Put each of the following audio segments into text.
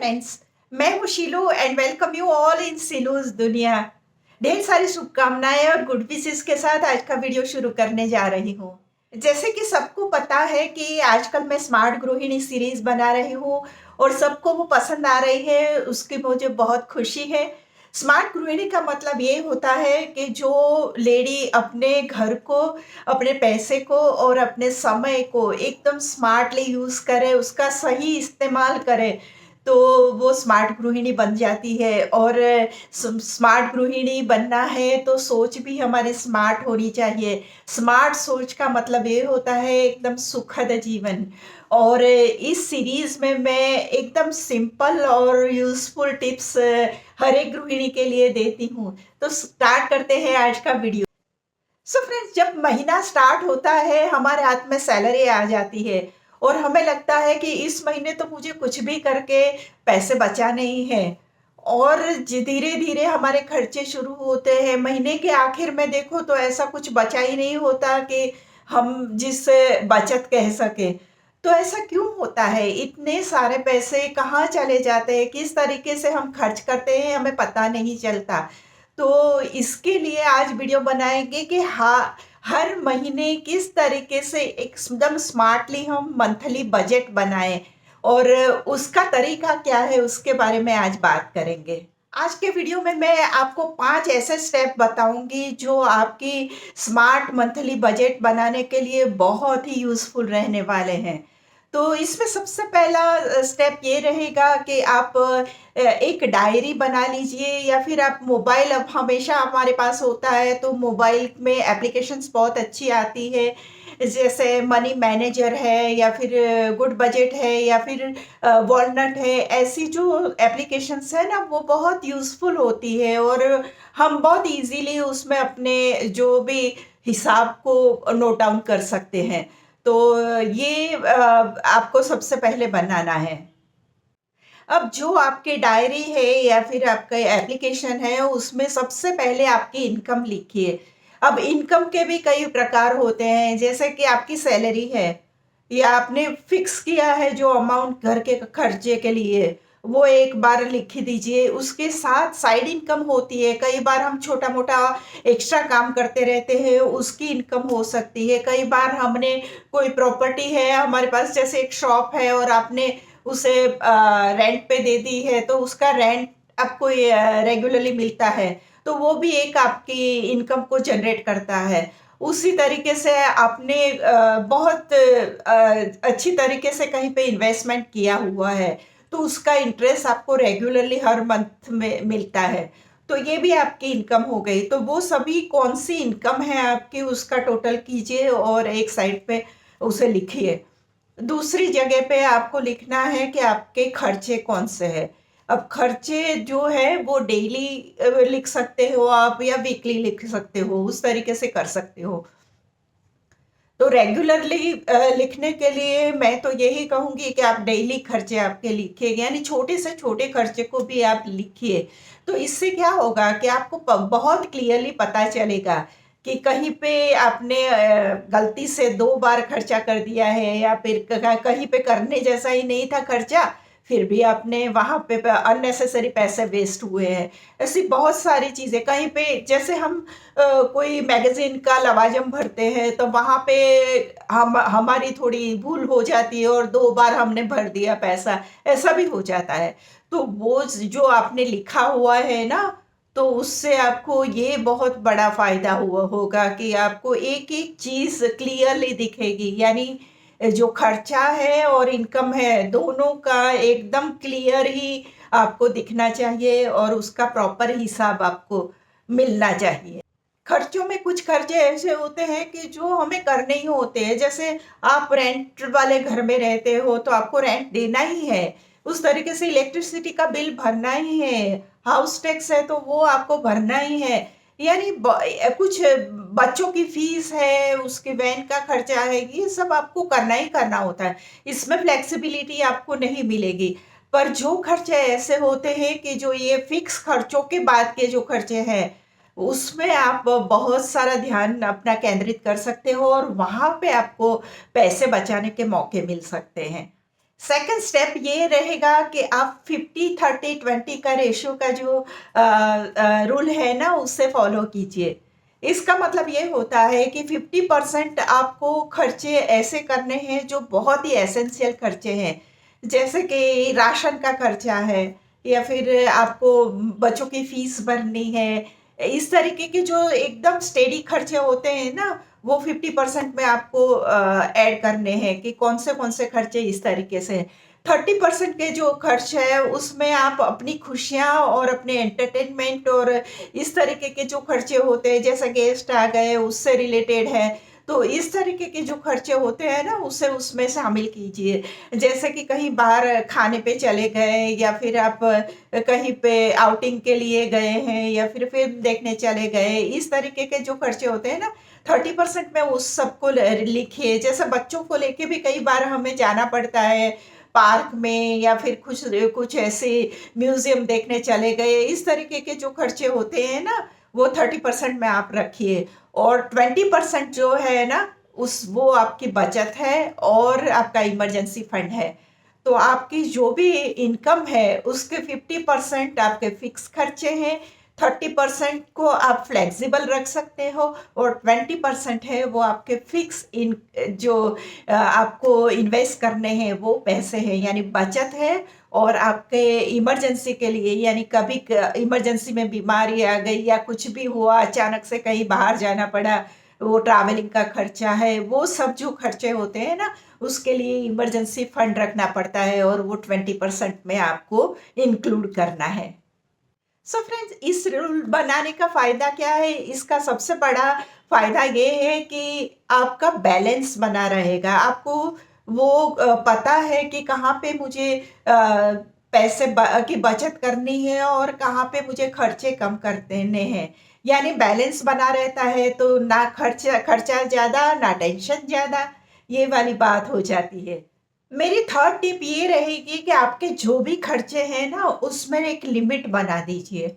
Friends, मैं हूँ Shilu and welcome you all in Shilu's दुनिया। ढेर सारी शुभकामनाएं और गुड विशेस के साथ आज का वीडियो शुरू करने जा रही हूँ। जैसे कि सबको पता है कि आजकल मैं स्मार्ट गृहिणी सीरीज बना रही हूँ और सबको वो पसंद आ रही है, उसकी मुझे बहुत खुशी है। स्मार्ट गृहिणी का मतलब ये होता है कि जो लेडी अपने घर को, अपने पैसे को और अपने समय को एकदम स्मार्टली यूज़ करे, उसका सही इस्तेमाल करे, तो वो स्मार्ट गृहिणी बन जाती है। और स्मार्ट गृहिणी बनना है तो सोच भी हमारी स्मार्ट होनी चाहिए। स्मार्ट सोच का मतलब ये होता है एकदम सुखद जीवन। और इस सीरीज में मैं एकदम सिंपल और यूज़फुल टिप्स हर एक गृहिणी के लिए देती हूँ। तो स्टार्ट करते हैं आज का वीडियो। सो फ्रेंड्स, जब महीना स्टार्ट होता है, हमारे हाथ में सैलरी आ जाती है और हमें लगता है कि इस महीने तो मुझे कुछ भी करके पैसे बचाने ही है। और धीरे धीरे हमारे खर्चे शुरू होते हैं। महीने के आखिर में देखो तो ऐसा कुछ बचा ही नहीं होता कि हम जिससे बचत कह सके। तो ऐसा क्यों होता है? इतने सारे पैसे कहाँ चले जाते हैं, किस तरीके से हम खर्च करते हैं, हमें पता नहीं चलता। तो इसके लिए आज वीडियो बनाएंगे कि हाँ, हर महीने किस तरीके से एकदम स्मार्टली हम मंथली बजट बनाएं और उसका तरीका क्या है, उसके बारे में आज बात करेंगे। आज के वीडियो में मैं आपको 5 ऐसे स्टेप बताऊंगी जो आपकी स्मार्ट मंथली बजट बनाने के लिए बहुत ही यूज़फुल रहने वाले हैं। तो इसमें सबसे पहला स्टेप ये रहेगा कि आप एक डायरी बना लीजिए, या फिर आप मोबाइल, अब हमेशा हमारे पास होता है तो मोबाइल में एप्लीकेशंस बहुत अच्छी आती है, जैसे मनी मैनेजर है या फिर गुड बजट है या फिर वॉलनट है। ऐसी जो एप्लीकेशंस है ना, वो बहुत यूज़फुल होती है और हम बहुत इजीली उसमें अपने जो भी हिसाब को नोट डाउन कर सकते हैं। तो ये आपको सबसे पहले बनाना है। अब जो आपकी डायरी है या फिर आपका एप्लीकेशन है, उसमें सबसे पहले आपकी इनकम लिखिए। अब इनकम के भी कई प्रकार होते हैं, जैसे कि आपकी सैलरी है या आपने फिक्स किया है जो अमाउंट घर के खर्चे के लिए, वो एक बार लिख दीजिए। उसके साथ साइड इनकम होती है, कई बार हम छोटा मोटा एक्स्ट्रा काम करते रहते हैं, उसकी इनकम हो सकती है। कई बार हमने कोई प्रॉपर्टी है हमारे पास, जैसे एक शॉप है और आपने उसे रेंट पे दे दी है, तो उसका रेंट आपको रेगुलरली मिलता है, तो वो भी एक आपकी इनकम को जनरेट करता है। उसी तरीके से आपने बहुत अच्छी तरीके से कहीं पे इन्वेस्टमेंट किया हुआ है, तो उसका इंटरेस्ट आपको रेगुलरली हर मंथ में मिलता है, तो ये भी आपकी इनकम हो गई। तो वो सभी कौन सी इनकम है आपकी, उसका टोटल कीजिए और एक साइड पे उसे लिखिए। दूसरी जगह पे आपको लिखना है कि आपके खर्चे कौन से हैं। अब खर्चे जो है वो डेली लिख सकते हो आप या वीकली लिख सकते हो, उस तरीके से कर सकते हो। तो रेगुलरली लिखने के लिए मैं तो यही कहूँगी कि आप डेली खर्चे आपके लिखिए, यानी छोटे से छोटे खर्चे को भी आप लिखिए। तो इससे क्या होगा कि आपको बहुत क्लियरली पता चलेगा कि कहीं पे आपने गलती से 2 बार खर्चा कर दिया है, या फिर कहीं पे करने जैसा ही नहीं था खर्चा, फिर भी आपने वहाँ पे अननेसेसरी पैसे वेस्ट हुए हैं। ऐसी बहुत सारी चीज़ें कहीं पे, जैसे हम कोई मैगज़ीन का लवाजम भरते हैं तो वहाँ पे हम हमारी थोड़ी भूल हो जाती है और 2 बार हमने भर दिया पैसा, ऐसा भी हो जाता है। तो वो जो आपने लिखा हुआ है ना, तो उससे आपको ये बहुत बड़ा फ़ायदा हुआ होगा कि आपको एक-एक चीज़ क्लियरली दिखेगी, यानी जो खर्चा है और इनकम है, दोनों का एकदम क्लियर ही आपको दिखना चाहिए और उसका प्रॉपर हिसाब आपको मिलना चाहिए। खर्चों में कुछ खर्चे ऐसे होते हैं कि जो हमें करने ही होते हैं, जैसे आप रेंट वाले घर में रहते हो तो आपको रेंट देना ही है। उस तरीके से इलेक्ट्रिसिटी का बिल भरना ही है, हाउस टैक्स है तो वो आपको भरना ही है। यानी कुछ बच्चों की फीस है, उसके वैन का खर्चा है, ये सब आपको करना ही करना होता है। इसमें फ्लेक्सिबिलिटी आपको नहीं मिलेगी। पर जो खर्चे ऐसे होते हैं कि जो ये फिक्स खर्चों के बाद के जो खर्चे हैं, उसमें आप बहुत सारा ध्यान अपना केंद्रित कर सकते हो और वहाँ पे आपको पैसे बचाने के मौके मिल सकते हैं। सेकंड स्टेप ये रहेगा कि आप 50-30-20 का रेशियो का जो रूल है ना उससे फॉलो कीजिए। इसका मतलब ये होता है कि 50% आपको खर्चे ऐसे करने हैं जो बहुत ही एसेंशियल खर्चे हैं। जैसे कि राशन का खर्चा है या फिर आपको बच्चों की फीस भरनी है। इस तरीके के जो एकदम स्टेडी खर्चे होते हैं ना, वो 50% में आपको ऐड करने हैं कि कौन से खर्चे इस तरीके से हैं। 30% के जो खर्च है उसमें आप अपनी खुशियाँ और अपने एंटरटेनमेंट और इस तरीके के जो खर्चे होते हैं, जैसे गेस्ट आ गए उससे रिलेटेड है, तो इस तरीके के जो खर्चे होते हैं ना उसे उसमें शामिल कीजिए। जैसे कि कहीं बाहर खाने पे चले गए या फिर आप कहीं पे आउटिंग के लिए गए हैं या फिर फ़िल्म देखने चले गए, इस तरीके के जो खर्चे होते हैं ना 30% में उस सबको लिखिए। जैसे बच्चों को लेके भी कई बार हमें जाना पड़ता है पार्क में या फिर कुछ कुछ ऐसे म्यूजियम देखने चले गए, इस तरीके के जो खर्चे होते हैं ना वो 30% में आप रखिए। और 20% जो है ना उस वो आपकी बचत है और आपका इमरजेंसी फंड है। तो आपकी जो भी इनकम है उसके 50% आपके फिक्स खर्चे हैं, 30% को आप फ्लेक्सिबल रख सकते हो और 20% है वो आपके फिक्स इन जो आपको इन्वेस्ट करने हैं वो पैसे हैं, यानी बचत है। और आपके इमरजेंसी के लिए, यानी कभी इमरजेंसी में बीमारी आ गई या कुछ भी हुआ, अचानक से कहीं बाहर जाना पड़ा, वो ट्रैवलिंग का खर्चा है, वो सब जो खर्चे होते हैं ना उसके लिए इमरजेंसी फंड रखना पड़ता है और वो 20% में आपको इंक्लूड करना है। सो फ्रेंड्स, इस रूल बनाने का फ़ायदा क्या है? इसका सबसे बड़ा फ़ायदा ये है कि आपका बैलेंस बना रहेगा। आपको वो पता है कि कहाँ पे मुझे पैसे की बचत करनी है और कहाँ पे मुझे खर्चे कम कर देने हैं। यानी बैलेंस बना रहता है तो ना खर्चा खर्चा ज़्यादा, ना टेंशन ज़्यादा, ये वाली बात हो जाती है। मेरी थर्ड टिप ये रहेगी कि आपके जो भी खर्चे हैं ना उसमें एक लिमिट बना दीजिए।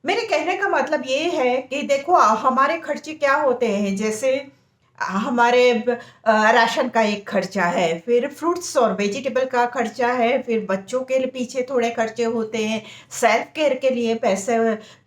मेरे कहने का मतलब ये है कि देखो हमारे खर्चे क्या होते हैं, जैसे हमारे राशन का एक खर्चा है, फिर फ्रूट्स और वेजिटेबल का खर्चा है, फिर बच्चों के लिए पीछे थोड़े खर्चे होते हैं, सेल्फ केयर के लिए पैसे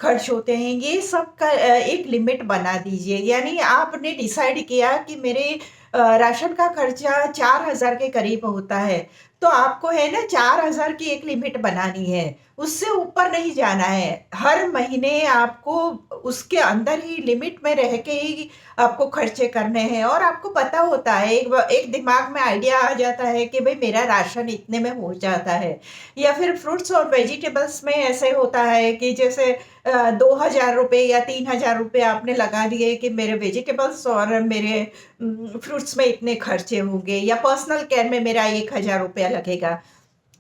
खर्च होते हैं। ये सब का एक लिमिट बना दीजिए। यानी आपने डिसाइड किया कि मेरे राशन का खर्चा 4,000 के करीब होता है, तो आपको है ना 4,000 की एक लिमिट बनानी है, उससे ऊपर नहीं जाना है। हर महीने आपको उसके अंदर ही लिमिट में रह के ही आपको खर्चे करने हैं और आपको पता होता है, एक दिमाग में आइडिया आ जाता है कि भई मेरा राशन इतने में हो जाता है। या फिर फ्रूट्स और वेजिटेबल्स में ऐसे होता है कि जैसे 2,000 रुपए या 3,000 रुपए आपने लगा दिए कि मेरे वेजिटेबल्स और मेरे फ्रूट्स में इतने खर्चे होंगे या पर्सनल केयर में मेरा 1,000 रुपया लगेगा।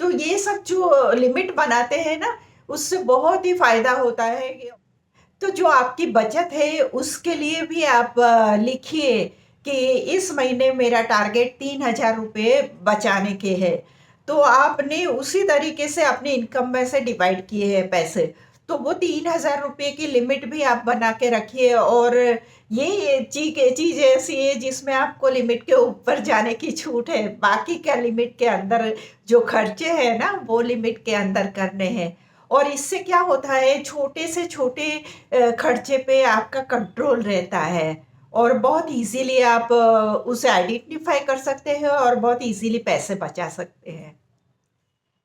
तो ये सब जो लिमिट बनाते हैं ना, उससे बहुत ही फ़ायदा होता है। तो जो आपकी बचत है उसके लिए भी आप लिखिए कि इस महीने मेरा टारगेट 3,000 रुपए बचाने के हैं। तो आपने उसी तरीके से अपनी इनकम में से डिवाइड किए हैं पैसे। तो वो 3,000 रुपए की लिमिट भी आप बना के रखिए। और ये चीज़ ऐसी है जिसमें आपको लिमिट के ऊपर जाने की छूट है। बाकी क्या लिमिट के अंदर जो खर्चे हैं ना, वो लिमिट के अंदर करने हैं। और इससे क्या होता है, छोटे से छोटे खर्चे पे आपका कंट्रोल रहता है और बहुत ईज़िली आप उसे आइडेंटिफ़ाई कर सकते हैं और बहुत ईज़िली पैसे बचा सकते हैं।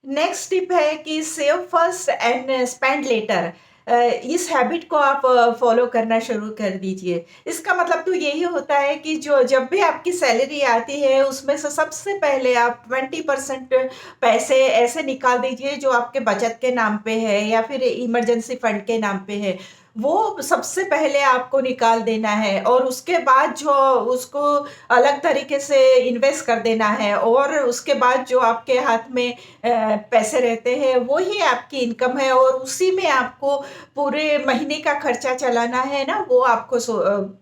नेक्स्ट टिप है कि save first and spend later. इस हैबिट को आप फॉलो करना शुरू कर दीजिए। इसका मतलब तो यही होता है कि जो जब भी आपकी सैलरी आती है उसमें से सबसे पहले आप 20% पैसे ऐसे निकाल दीजिए जो आपके बचत के नाम पे है या फिर इमरजेंसी फंड के नाम पे है। वो सबसे पहले आपको निकाल देना है और उसके बाद जो उसको अलग तरीके से इन्वेस्ट कर देना है और उसके बाद जो आपके हाथ में पैसे रहते हैं वो ही आपकी इनकम है और उसी में आपको पूरे महीने का खर्चा चलाना है ना, वो आपको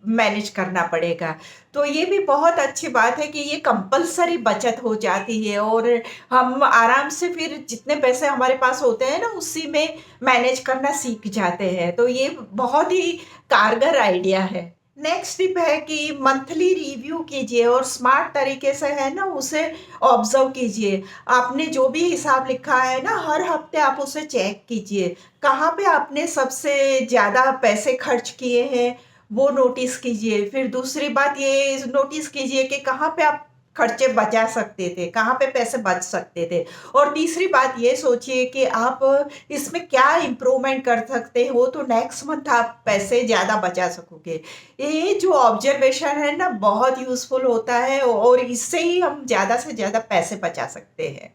मैनेज करना पड़ेगा। तो ये भी बहुत अच्छी बात है कि ये कंपल्सरी बचत हो जाती है और हम आराम से फिर जितने पैसे हमारे पास होते हैं ना उसी में मैनेज करना सीख जाते हैं। तो ये बहुत ही कारगर आइडिया है। नेक्स्ट टिप है कि मंथली रिव्यू कीजिए और स्मार्ट तरीके से है ना उसे ऑब्जर्व कीजिए। आपने जो भी हिसाब लिखा है ना हर हफ्ते आप उसे चेक कीजिए। कहाँ पे आपने सबसे ज़्यादा पैसे खर्च किए हैं वो नोटिस कीजिए। फिर दूसरी बात ये नोटिस कीजिए कि कहाँ पे आप खर्चे बचा सकते थे, कहाँ पे पैसे बच सकते थे। और तीसरी बात ये सोचिए कि आप इसमें क्या इम्प्रूवमेंट कर सकते हो तो नेक्स्ट मंथ आप पैसे ज़्यादा बचा सकोगे। ये जो ऑब्जर्वेशन है ना बहुत यूज़फुल होता है और इससे ही हम ज़्यादा से ज़्यादा पैसे बचा सकते हैं।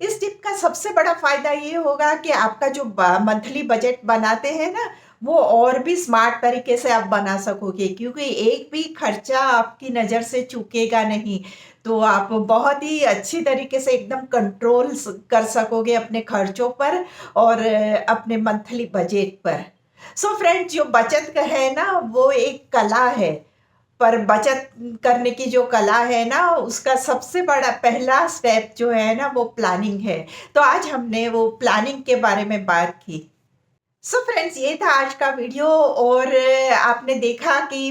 इस टिप का सबसे बड़ा फ़ायदा ये होगा कि आपका जो मंथली बजट बनाते हैं ना वो और भी स्मार्ट तरीके से आप बना सकोगे क्योंकि एक भी खर्चा आपकी नज़र से चूकेगा नहीं। तो आप बहुत ही अच्छी तरीके से एकदम कंट्रोल कर सकोगे अपने खर्चों पर और अपने मंथली बजट पर। सो फ्रेंड्स, जो बचत का है ना वो एक कला है, पर बचत करने की जो कला है ना उसका सबसे बड़ा पहला स्टेप जो है ना वो प्लानिंग है। तो आज हमने वो प्लानिंग के बारे में बात की। सो फ्रेंड्स, ये था आज का वीडियो और आपने देखा कि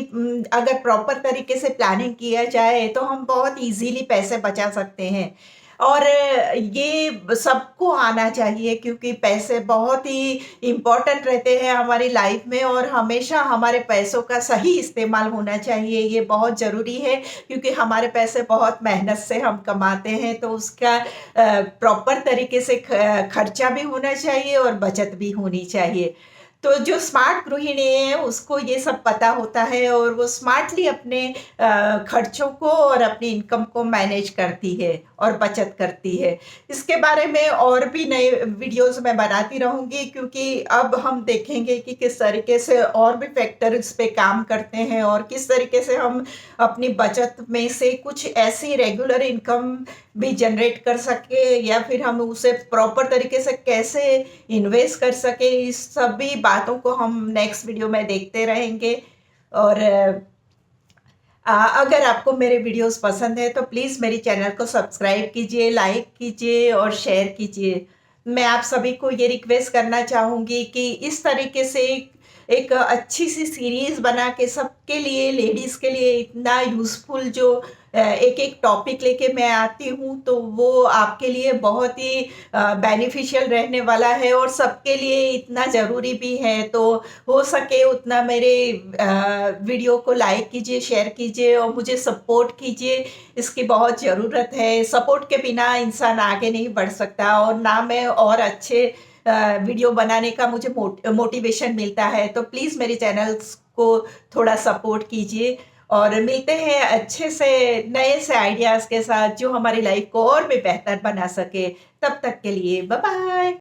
अगर प्रॉपर तरीके से प्लानिंग किया जाए तो हम बहुत इजीली पैसे बचा सकते हैं। और ये सबको आना चाहिए क्योंकि पैसे बहुत ही इम्पोर्टेंट रहते हैं हमारी लाइफ में और हमेशा हमारे पैसों का सही इस्तेमाल होना चाहिए। ये बहुत ज़रूरी है क्योंकि हमारे पैसे बहुत मेहनत से हम कमाते हैं तो उसका प्रॉपर तरीके से खर्चा भी होना चाहिए और बचत भी होनी चाहिए। तो जो स्मार्ट गृहिणी है उसको ये सब पता होता है और वो स्मार्टली अपने खर्चों को और अपनी इनकम को मैनेज करती है और बचत करती है। इसके बारे में और भी नए वीडियोस मैं बनाती रहूँगी क्योंकि अब हम देखेंगे कि किस तरीके से और भी फैक्टर इस पे काम करते हैं और किस तरीके से हम अपनी बचत में से कुछ ऐसी रेगुलर इनकम भी जनरेट कर सके या फिर हम उसे प्रॉपर तरीके से कैसे इन्वेस्ट कर सके। इस सभी बातों को हम नेक्स्ट वीडियो में देखते रहेंगे। और अगर आपको मेरे वीडियोस पसंद है तो प्लीज़ मेरी चैनल को सब्सक्राइब कीजिए, लाइक कीजिए और शेयर कीजिए। मैं आप सभी को ये रिक्वेस्ट करना चाहूँगी कि इस तरीके से एक अच्छी सी सीरीज़ बना के सबके लिए, लेडीज़ के लिए इतना यूज़फुल जो एक-एक टॉपिक लेके मैं आती हूँ तो वो आपके लिए बहुत ही बेनिफिशियल रहने वाला है और सबके लिए इतना ज़रूरी भी है। तो हो सके उतना मेरे वीडियो को लाइक कीजिए, शेयर कीजिए और मुझे सपोर्ट कीजिए। इसकी बहुत ज़रूरत है। सपोर्ट के बिना इंसान आगे नहीं बढ़ सकता और ना मैं और अच्छे वीडियो बनाने का मुझे मोटिवेशन मिलता है। तो प्लीज़ मेरे चैनल्स को थोड़ा सपोर्ट कीजिए और मिलते हैं अच्छे से नए से आइडियाज़ के साथ जो हमारी लाइफ को और भी बेहतर बना सके। तब तक के लिए बाय बाय।